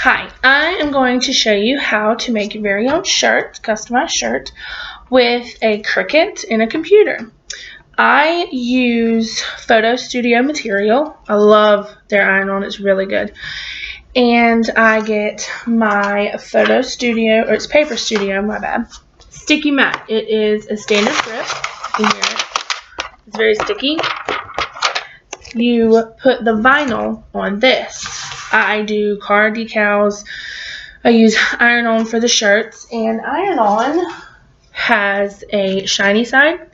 Hi, I am going to show you how to make your very own shirt, customized shirt, with a Cricut and a computer. I use Photo Studio material. I love their iron-on, it's really good. And I get my Photo Studio, or it's Paper Studio, my bad, sticky mat. It is a standard grip. You can hear it. It's very sticky. You put the vinyl on this. I do car decals. I use iron-on for the shirts, and iron-on has a shiny side and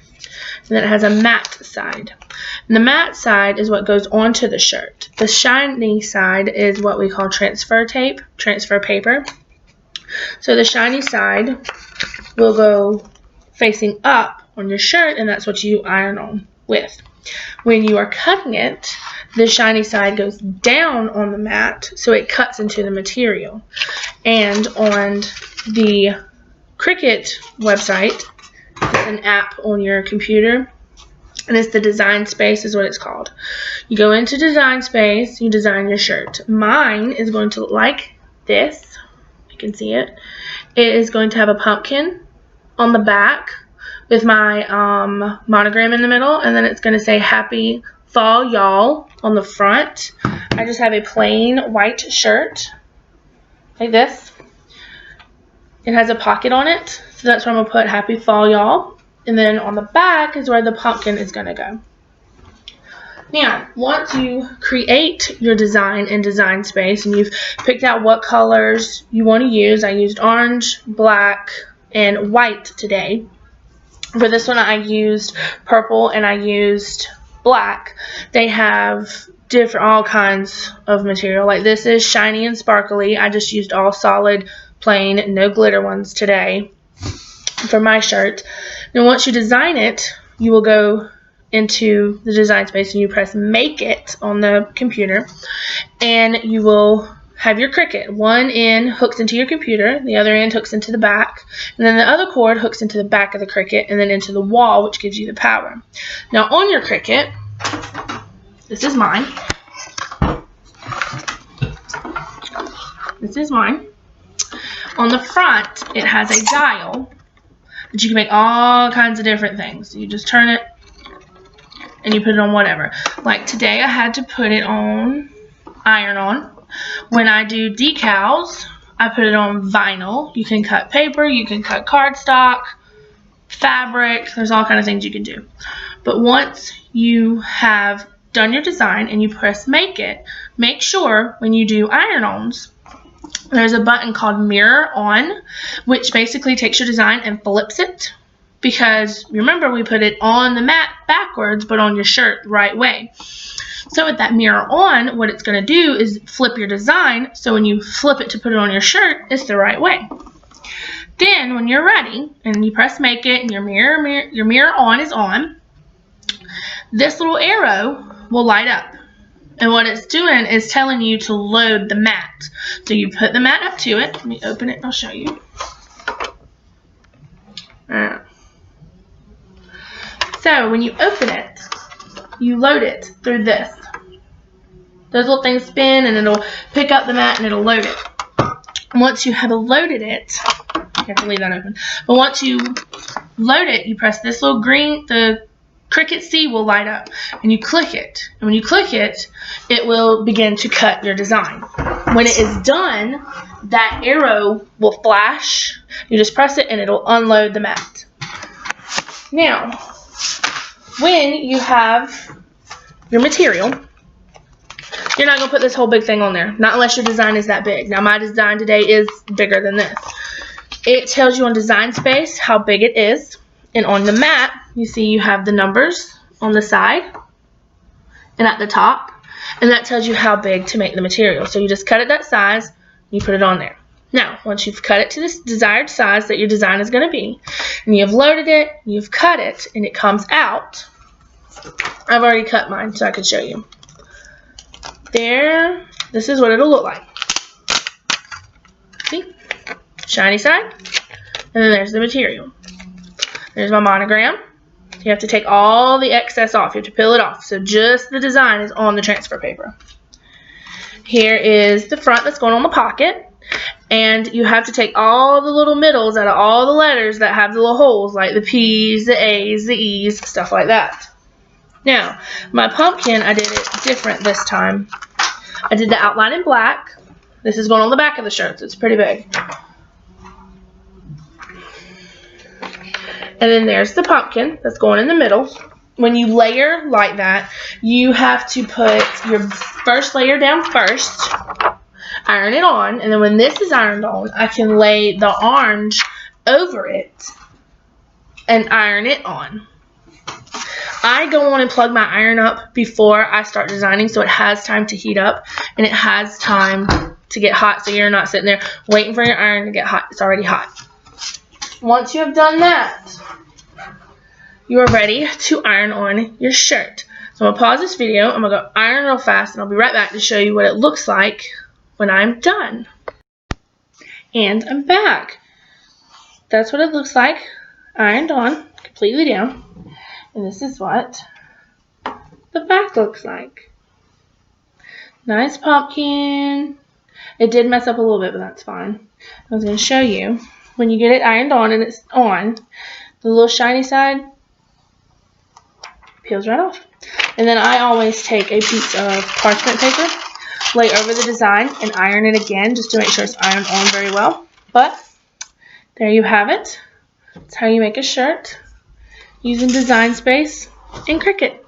then it has a matte side. And the matte side is what goes onto the shirt. The shiny side is what we call transfer tape, transfer paper. So the shiny side will go facing up on your shirt, and that's what you iron on with. When you are cutting it, the shiny side goes down on the mat, so it cuts into the material. And on the Cricut website, it's an app on your computer, and it's the design space is what it's called. You go into design space, you design your shirt. Mine is going to look like this. You can see it. It is going to have a pumpkin on the back with my monogram in the middle, and then it's going to say Happy Fall Y'all on the front. I just have a plain white shirt like this. It has a pocket on it, so that's where I'm going to put Happy Fall Y'all. And then on the back is where the pumpkin is going to go. Now, once you create your design in Design Space and you've picked out what colors you want to use, I used orange, black, and white today. For this one, I used purple and I used black. They have all kinds of material. Like this is shiny and sparkly. I just used all solid, plain, no glitter ones today for my shirt. Now, once you design it, you will go into the design space and you press Make It on the computer, and you will have your Cricut. One end hooks into your computer, the other end hooks into the back, and then the other cord hooks into the back of the Cricut and then into the wall, which gives you the power. Now on your Cricut, this is mine. This is mine. On the front, it has a dial that you can make all kinds of different things. You just turn it and you put it on whatever. Like today I had to put it on iron-on. When I do decals, I put it on vinyl. You can cut paper, you can cut cardstock, fabric, there's all kinds of things you can do. But once you have done your design and you press Make It, make sure when you do iron-ons, there's a button called Mirror On, which basically takes your design and flips it. Because remember, we put it on the mat backwards, but on your shirt the right way. So with that mirror on, what it's going to do is flip your design, so when you flip it to put it on your shirt, it's the right way. Then when you're ready, and you press Make It, and your mirror on is on, this little arrow will light up. And what it's doing is telling you to load the mat. So you put the mat up to it. Let me open it and I'll show you. So when you open it, you load it through this. Those little things spin and it'll pick up the mat and it'll load it. And once you have loaded it, you have to leave that open. But once you load it, you press this little green, the Cricut C will light up, and you click it. And when you click it, it will begin to cut your design. When it is done, that arrow will flash. You just press it and it'll unload the mat. Now, when you have your material, you're not going to put this whole big thing on there. Not unless your design is that big. Now, my design today is bigger than this. It tells you on Design Space how big it is. And on the mat, you see you have the numbers on the side and at the top. And that tells you how big to make the material. So you just cut it that size, you put it on there. Now, once you've cut it to this desired size that your design is going to be, and you've loaded it, you've cut it, and it comes out. I've already cut mine so I can show you. There, this is what it'll look like. See? Shiny side. And then there's the material. There's my monogram. You have to take all the excess off. You have to peel it off. So just the design is on the transfer paper. Here is the front that's going on the pocket. And you have to take all the little middles out of all the letters that have the little holes, like the P's, the A's, the E's, stuff like that. Now, my pumpkin, I did it different this time. I did the outline in black. This is going on the back of the shirt, so it's pretty big. And then there's the pumpkin that's going in the middle. When you layer like that, you have to put your first layer down first, iron it on, and then when this is ironed on, I can lay the orange over it and iron it on. I go on and plug my iron up before I start designing, so it has time to heat up and it has time to get hot, so you're not sitting there waiting for your iron to get hot. It's already hot. Once you have done that, you are ready to iron on your shirt. So I'm going to pause this video. I'm going to go iron real fast, and I'll be right back to show you what it looks like when I'm done. And I'm back. That's what it looks like, ironed on, completely down. And this is what the back looks like. Nice pumpkin. It did mess up a little bit, but that's fine. I was going to show you, when you get it ironed on and it's on, the little shiny side peels right off. And then I always take a piece of parchment paper, lay over the design, and iron it again just to make sure it's ironed on very well. But there you have it. That's how you make a shirt using Design Space in Cricut.